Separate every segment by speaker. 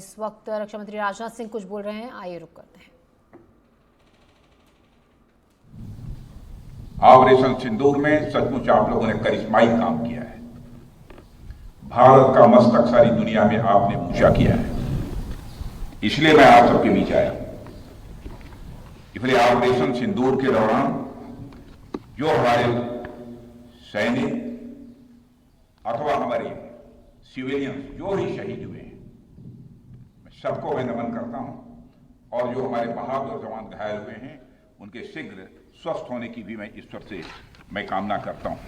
Speaker 1: इस वक्त रक्षा मंत्री राजनाथ सिंह कुछ बोल रहे हैं, आइए रुक करते हैं।
Speaker 2: ऑपरेशन सिंदूर में सचमुच आप लोगों ने करिश्माई काम किया है। भारत का मस्तक सारी दुनिया में आपने ऊंचा किया है, इसलिए मैं आप सबके बीच आया। इसलिए ऑपरेशन सिंदूर के दौरान जो हमारे सैनिक अथवा हमारे सिविलियंस जो भी शहीद हुए हैं, सबको मैं नमन करता हूं, और जो हमारे बहादुर जवान घायल हुए हैं उनके शीघ्र स्वस्थ होने की भी मैं ईश्वर से मैं कामना करता हूं।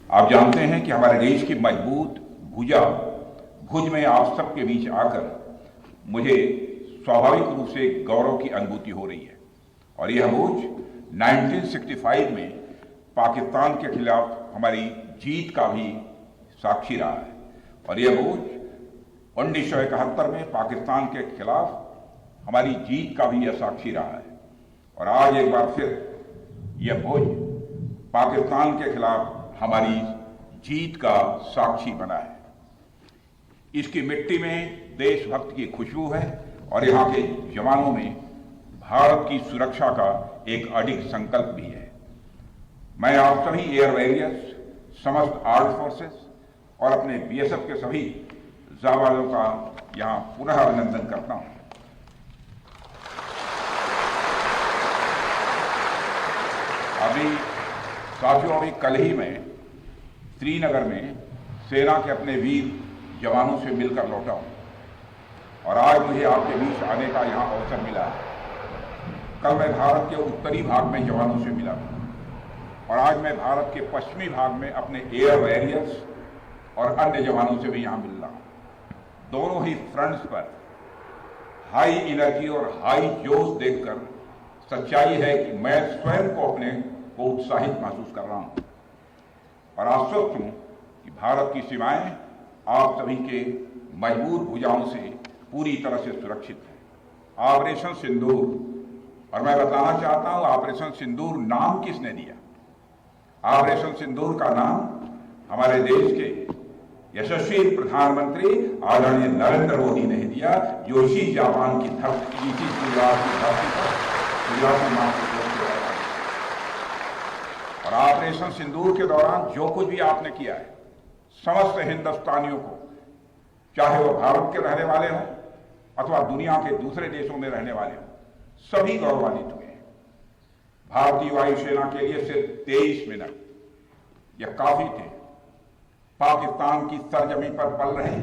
Speaker 2: आप जानते हैं कि हमारे देश की मजबूत भुज में आप सबके बीच आकर मुझे स्वाभाविक रूप से गौरव की अनुभूति हो रही है। और यह भुज 1965 में पाकिस्तान के खिलाफ हमारी जीत का भी साक्षी रहा है, और यह भुज 1971 में पाकिस्तान के खिलाफ हमारी जीत का भी यह साक्षी रहा है। और आज एक बार फिर यह भुज पाकिस्तान के खिलाफ हमारी जीत का साक्षी बना है। इसकी मिट्टी में देशभक्त की खुशबू है, और यहाँ के जवानों में भारत की सुरक्षा का एक अडिग संकल्प भी है। मैं आप सभी एयर वॉरियर्स, समस्त आर्म्ड फोर्सेस और अपने बीएसएफ के सभी जवानों का यहां पुनः अभिनंदन करता हूं। अभी कल ही में श्रीनगर में सेना के अपने वीर जवानों से मिलकर लौटा हूं, और आज मुझे आपके बीच आने का यहां अवसर मिला है। कल मैं भारत के उत्तरी भाग में जवानों से मिला, और आज मैं भारत के पश्चिमी भाग में अपने एयर वॉरियर्स और अन्य जवानों से भी यहां मिल रहा हूं। दोनों ही फ्रंट्स पर हाई एनर्जी और हाई जोश देखकर सच्चाई है कि मैं स्वयं को अपने को उत्साहित महसूस कर रहा हूं, और आश्वस्त हूं कि भारत की सीमाएं आप सभी के मजबूत भुजाओं से पूरी तरह से सुरक्षित है। ऑपरेशन सिंदूर, और मैं बताना चाहता हूं ऑपरेशन सिंदूर नाम किसने दिया? ऑपरेशन सिंदूर का नाम हमारे देश के यशस्वी प्रधानमंत्री आदरणीय नरेंद्र मोदी ने दिया, जो इसी जापान की धरती, इसी गुजरात की धरती पर गुजराती नाम से और ऑपरेशन सिंदूर के दौरान जो कुछ भी आपने किया है, समस्त हिंदुस्तानियों को, चाहे वो भारत के रहने वाले हों अथवा दुनिया के दूसरे देशों में रहने वाले हों, सभी गौरवान्वित हुए हैं। भारतीय वायुसेना के लिए सिर्फ 23 मिनट यह काफी थे पाकिस्तान की सरजमी पर पल रहे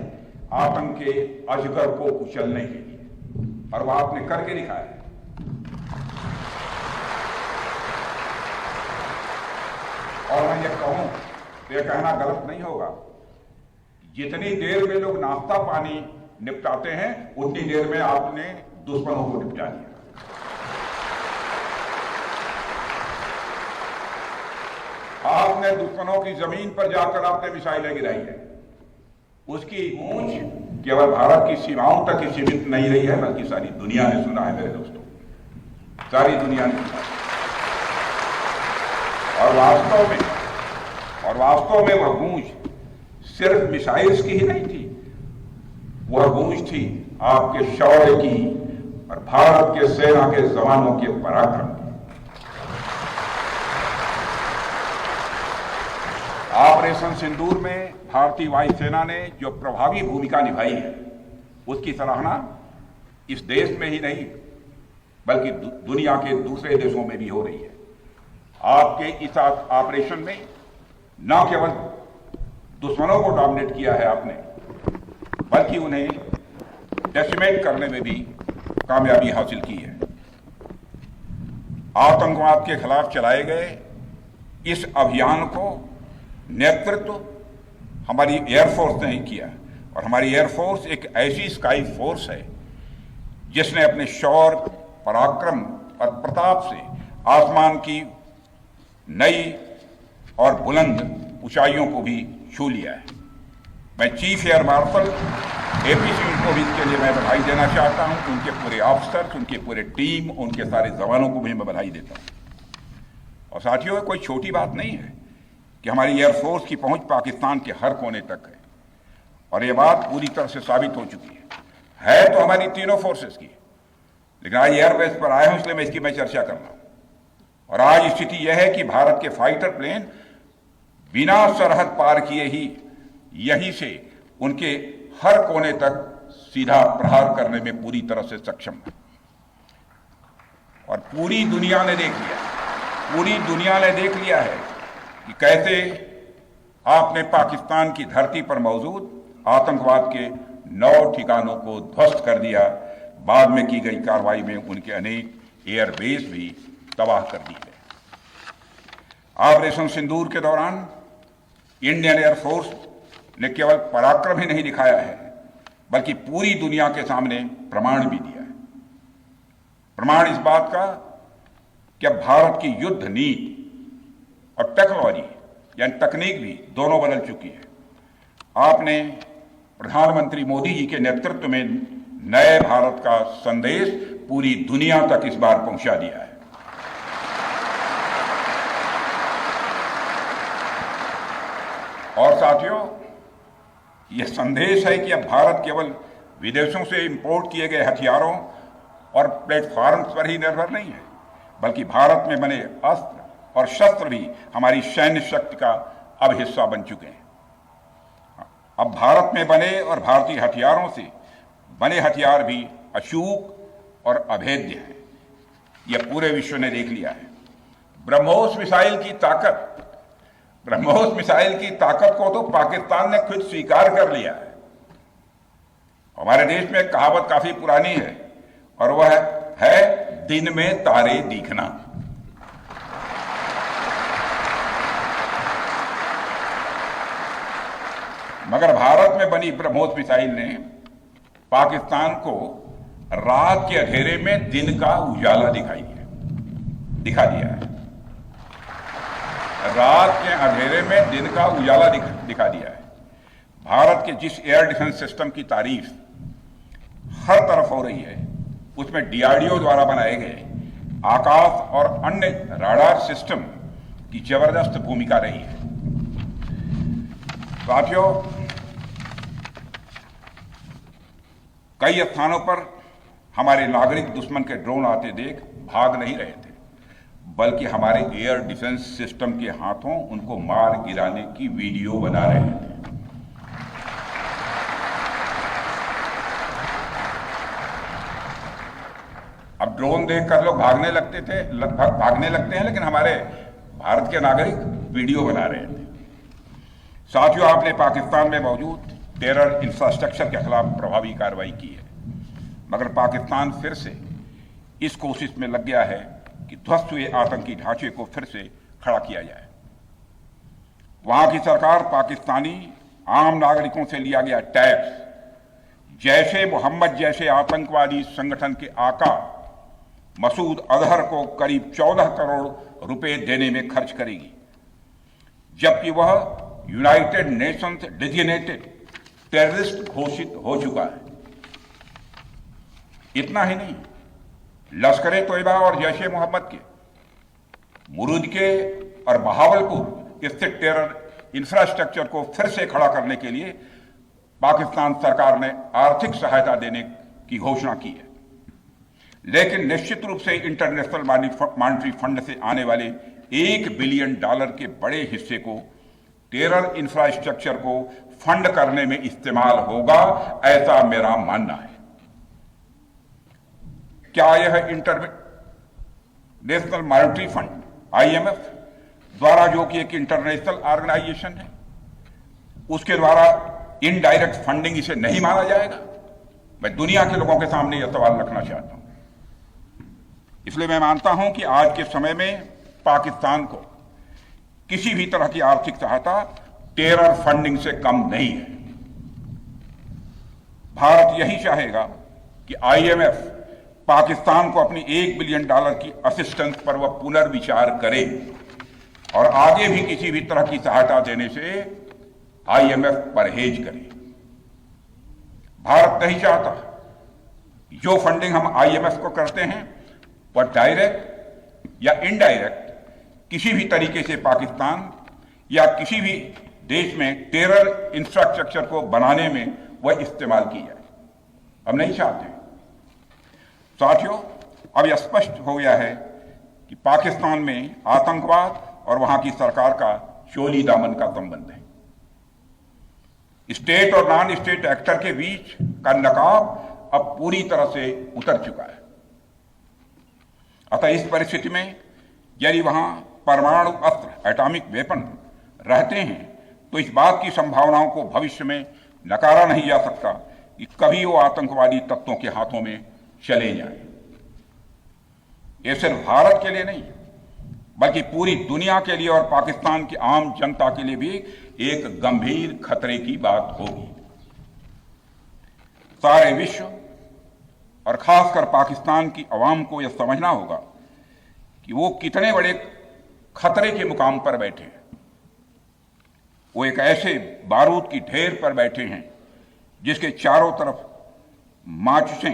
Speaker 2: आतंक के अजगर को कुचलने के लिए, और वह आपने करके दिखाया है। और मैं ये कहूं तो यह कहना गलत नहीं होगा, जितनी देर में लोग नाश्ता पानी निपटाते हैं उतनी देर में आपने दुश्मनों को निपटा दिया। आपने दुश्मनों की जमीन पर जाकर आपने मिसाइलें गिराई है। उसकी गूंज केवल भारत की सीमाओं तक ही सीमित नहीं रही है, बल्कि सारी दुनिया ने सुना है मेरे दोस्तों, सारी दुनिया ने सुना। और वास्तव में वह गूंज सिर्फ मिसाइल्स की ही नहीं थी, वह गूंज थी आपके शौर्य की और भारत के सेना के जवानों के पराक्रम की। ऑपरेशन सिंदूर में भारतीय वायुसेना ने जो प्रभावी भूमिका निभाई है, उसकी सराहना इस देश में ही नहीं बल्कि दुनिया के दूसरे देशों में भी हो रही है। आपके इस ऑपरेशन में न केवल दुश्मनों को डोमिनेट किया है आपने, बल्कि उन्हें डेसिमेट करने में भी कामयाबी हासिल की है। आतंकवाद के खिलाफ चलाए गए इस अभियान को नेतृत्व हमारी एयरफोर्स ने ही किया, और हमारी एयरफोर्स एक ऐसी स्काई फोर्स है जिसने अपने शौर्य, पराक्रम और प्रताप से आसमान की नई और बुलंद ऊंचाइयों को भी छू लिया है। मैं chief air marshal AP Singh को भी इसके लिए मैं बधाई देना चाहता हूं, उनके पूरे ऑफिसर्स, उनके पूरे टीम, उनके सारे जवानों को भी मैं बधाई देता हूं। और साथियों, कोई छोटी बात नहीं है कि हमारी एयरफोर्स की पहुंच पाकिस्तान के हर कोने तक है, और ये बात पूरी तरह से साबित हो चुकी है तो हमारी तीनों फोर्सेस की, लेकिन आज एयरबेस पर आया हूं इसलिए मैं इसकी चर्चा कर रहा हूं। और आज स्थिति यह है कि भारत के फाइटर प्लेन बिना सरहद पार किए ही यहीं से उनके हर कोने तक सीधा प्रहार करने में पूरी तरह से सक्षम है। और पूरी दुनिया ने देख लिया है कि कैसे आपने पाकिस्तान की धरती पर मौजूद आतंकवाद के 9 ठिकानों को ध्वस्त कर दिया। बाद में की गई कार्रवाई में उनके अनेक एयरबेस भी तबाह कर दी गए। ऑपरेशन सिंदूर के दौरान इंडियन एयरफोर्स ने केवल पराक्रम ही नहीं दिखाया है, बल्कि पूरी दुनिया के सामने प्रमाण भी दिया है। प्रमाण इस बात का कि अब भारत की युद्ध नीति और टेक्नोलॉजी यानी तकनीक भी दोनों बदल चुकी है। आपने प्रधानमंत्री मोदी जी के नेतृत्व में नए भारत का संदेश पूरी दुनिया तक इस बार पहुंचा दिया है। और साथियों, यह संदेश है कि अब भारत केवल विदेशों से इंपोर्ट किए गए हथियारों और प्लेटफॉर्म्स पर ही निर्भर नहीं है, बल्कि भारत में बने अस्त्र और शस्त्र भी हमारी सैन्य शक्ति का अब हिस्सा बन चुके हैं। अब भारत में बने और भारतीय हथियारों से बने हथियार भी अचूक और अभेद्य हैं। यह पूरे विश्व ने देख लिया है। ब्रह्मोस मिसाइल की ताकत को तो पाकिस्तान ने खुद स्वीकार कर लिया है। हमारे देश में एक कहावत काफी पुरानी है और वह है दिन में तारे दिखना। मगर भारत में बनी ब्रह्मोस मिसाइल ने पाकिस्तान को रात के अंधेरे में दिन का उजाला दिखा दिया है। रात के अंधेरे में दिन का उजाला दिखा दिया है। भारत के जिस एयर डिफेंस सिस्टम की तारीफ हर तरफ हो रही है, उसमें डीआरडीओ द्वारा बनाए गए आकाश और अन्य राडार सिस्टम की जबरदस्त भूमिका रही है। साथियों, कई स्थानों पर हमारे नागरिक दुश्मन के ड्रोन आते देख भाग नहीं रहे थे, बल्कि हमारे एयर डिफेंस सिस्टम के हाथों उनको मार गिराने की वीडियो बना रहे थे। अब ड्रोन देखकर लोग भागने लगते हैं, लेकिन हमारे भारत के नागरिक वीडियो बना रहे थे। साथियों, आपने पाकिस्तान में मौजूद टेरर इंफ्रास्ट्रक्चर के खिलाफ प्रभावी कार्रवाई की है, मगर पाकिस्तान फिर से इस कोशिश में लग गया है कि ध्वस्त हुए आतंकी ढांचे को फिर से खड़ा किया जाए। वहां की सरकार पाकिस्तानी आम नागरिकों से लिया गया टैक्स जैशे मोहम्मद जैसे आतंकवादी संगठन के आका मसूद अजहर को करीब 14 करोड़ रुपए देने में खर्च करेगी, जबकि वह यूनाइटेड नेशंस डेजिग्नेटेड टेररिस्ट घोषित हो चुका है। इतना ही नहीं, लश्कर तोयबा और जैश ए मोहम्मद के मुरुद के और बहावलपुर स्थित टेरर इंफ्रास्ट्रक्चर को फिर से खड़ा करने के लिए पाकिस्तान सरकार ने आर्थिक सहायता देने की घोषणा की है, लेकिन निश्चित रूप से इंटरनेशनल मॉनेटरी फंड से आने वाले $1 बिलियन के बड़े हिस्से को टेरर इंफ्रास्ट्रक्चर को फंड करने में इस्तेमाल होगा, ऐसा मेरा मानना है। क्या यह इंटरनेशनल मॉनेटरी फंड IMF द्वारा, जो कि एक इंटरनेशनल ऑर्गेनाइजेशन है, उसके द्वारा इनडायरेक्ट फंडिंग इसे नहीं माना जाएगा? मैं दुनिया के लोगों के सामने यह सवाल रखना चाहता हूं। इसलिए मैं मानता हूं कि आज के समय में पाकिस्तान को किसी भी तरह की आर्थिक सहायता टेरर फंडिंग से कम नहीं है। भारत यही चाहेगा कि IMF पाकिस्तान को अपनी $1 बिलियन की असिस्टेंस पर वह पुनर्विचार करे और आगे भी किसी भी तरह की सहायता देने से IMF परहेज करे। भारत नहीं चाहता जो फंडिंग हम IMF को करते हैं वह डायरेक्ट या इनडायरेक्ट किसी भी तरीके से पाकिस्तान या किसी भी देश में टेरर इंफ्रास्ट्रक्चर को बनाने में वह इस्तेमाल की जाए। हम नहीं चाहते। साथियों, अब यह स्पष्ट हो गया है कि पाकिस्तान में आतंकवाद और वहां की सरकार का चोली दामन का संबंध है। स्टेट और नॉन स्टेट एक्टर के बीच का नकाब अब पूरी तरह से उतर चुका है। अतः इस परिस्थिति में यदि वहां परमाणु अस्त्र, एटॉमिक वेपन रहते हैं तो इस बात की संभावनाओं को भविष्य में नकारा नहीं जा सकता कि कभी वो आतंकवादी तत्वों के हाथों में चले जाएं। ये सिर्फ भारत के लिए नहीं बल्कि पूरी दुनिया के लिए और पाकिस्तान की आम जनता के लिए भी एक गंभीर खतरे की बात होगी। सारे विश्व और खासकर पाकिस्तान की आवाम को यह समझना होगा कि वो कितने बड़े खतरे के मुकाम पर बैठे हैं। वो एक ऐसे बारूद की ढेर पर बैठे हैं जिसके चारों तरफ माचिसों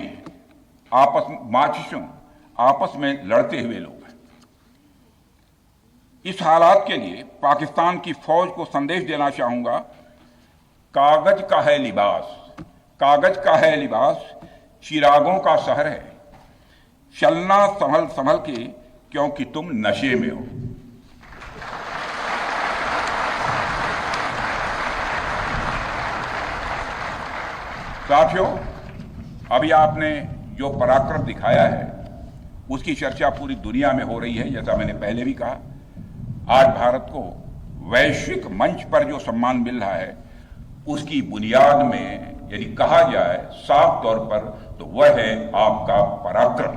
Speaker 2: आपस में लड़ते हुए लोग हैं। इस हालात के लिए पाकिस्तान की फौज को संदेश देना चाहूंगा, कागज का है लिबास, कागज का है लिबास, चिरागों का शहर है, चलना संभल संभल के क्योंकि तुम नशे में हो। साथियों, अभी आपने जो पराक्रम दिखाया है उसकी चर्चा पूरी दुनिया में हो रही है। जैसा मैंने पहले भी कहा, आज भारत को वैश्विक मंच पर जो सम्मान मिल रहा है उसकी बुनियाद में यदि कहा जाए साफ तौर पर तो वह है आपका पराक्रम।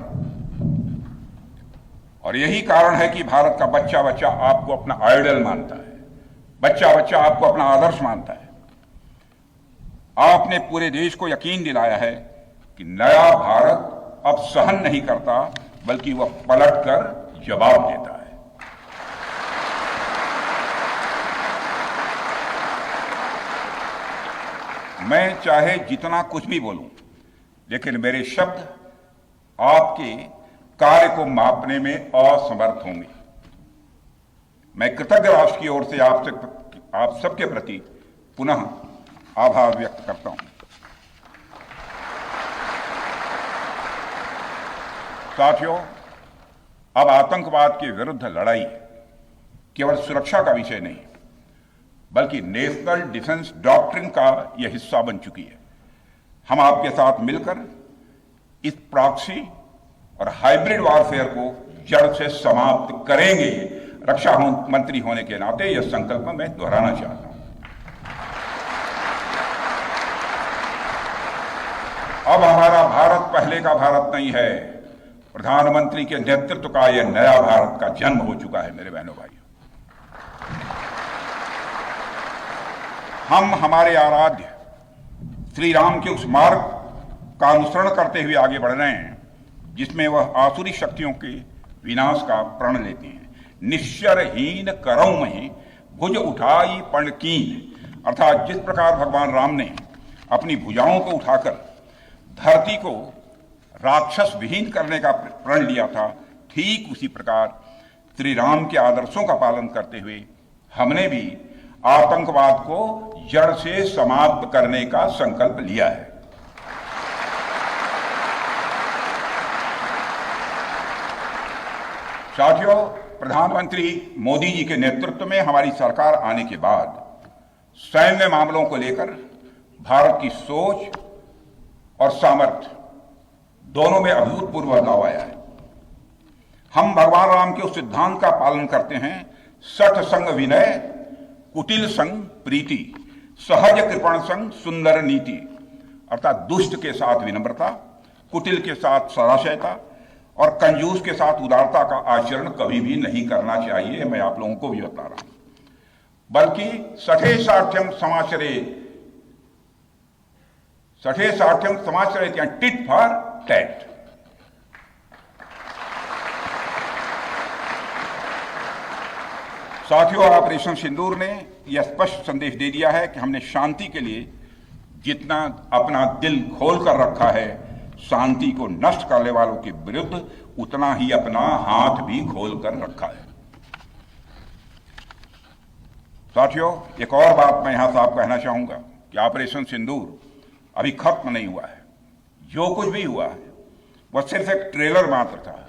Speaker 2: और यही कारण है कि भारत का बच्चा बच्चा आपको अपना आइडल मानता है, बच्चा बच्चा आपको अपना आदर्श मानता है। आपने पूरे देश को यकीन दिलाया है कि नया भारत अब सहन नहीं करता बल्कि वह पलटकर जवाब देता है। मैं चाहे जितना कुछ भी बोलूं, लेकिन मेरे शब्द आपके कार्य को मापने में असमर्थ होंगे। मैं कृतज्ञ राष्ट्र की ओर से आप सबके प्रति पुनः आभार व्यक्त करता हूं। साथियों, अब आतंकवाद के विरुद्ध लड़ाई केवल सुरक्षा का विषय नहीं बल्कि नेशनल डिफेंस डॉक्ट्रिन का यह हिस्सा बन चुकी है। हम आपके साथ मिलकर इस प्रॉक्सी और हाइब्रिड वॉरफेयर को जड़ से समाप्त करेंगे। रक्षा मंत्री होने के नाते यह संकल्प मैं दोहराना चाहता हूं। अब हमारा भारत पहले का भारत नहीं है। प्रधानमंत्री के नेतृत्व का यह नया भारत का जन्म हो चुका है। मेरे बहनों भाइयों, हम हमारे आराध्य श्री राम के उस मार्ग का अनुसरण करते हुए आगे बढ़ रहे हैं जिसमें वह आसुरी शक्तियों के विनाश का प्रण लेते हैं। निश्चरहीन करऊं मही भुज उठाई पण कीन, अर्थात जिस प्रकार भगवान राम ने अपनी भुजाओं को उठाकर धरती को राक्षस विहीन करने का प्रण लिया था, ठीक उसी प्रकार श्री राम के आदर्शों का पालन करते हुए हमने भी आतंकवाद को जड़ से समाप्त करने का संकल्प लिया है। साथियों, प्रधानमंत्री मोदी जी के नेतृत्व में हमारी सरकार आने के बाद सैन्य मामलों को लेकर भारत की सोच और सामर्थ्य दोनों में अभूतपूर्व बदलाव आया है। हम भगवान राम के उस सिद्धांत का पालन करते हैं, सठ संग विनय, कुटिल संग प्रीति, सहज कृपण संग सुंदर नीति, अर्थात दुष्ट के साथ विनम्रता, कुटिल के साथ सदाशयता और कंजूस के साथ उदारता का आचरण कभी भी नहीं करना चाहिए। मैं आप लोगों को भी बता रहा हूं, बल्कि सठे साठ्यम समाचरित या टिट फॉर टैट। साथियों, ऑपरेशन सिंदूर ने यह स्पष्ट संदेश दे दिया है कि हमने शांति के लिए जितना अपना दिल खोल कर रखा है, शांति को नष्ट करने वालों के विरुद्ध उतना ही अपना हाथ भी खोल कर रखा है। साथियों, एक और बात मैं यहां साफ कहना चाहूंगा कि ऑपरेशन सिंदूर अभी खत्म नहीं हुआ है। जो कुछ भी हुआ है वह सिर्फ एक ट्रेलर मात्र था।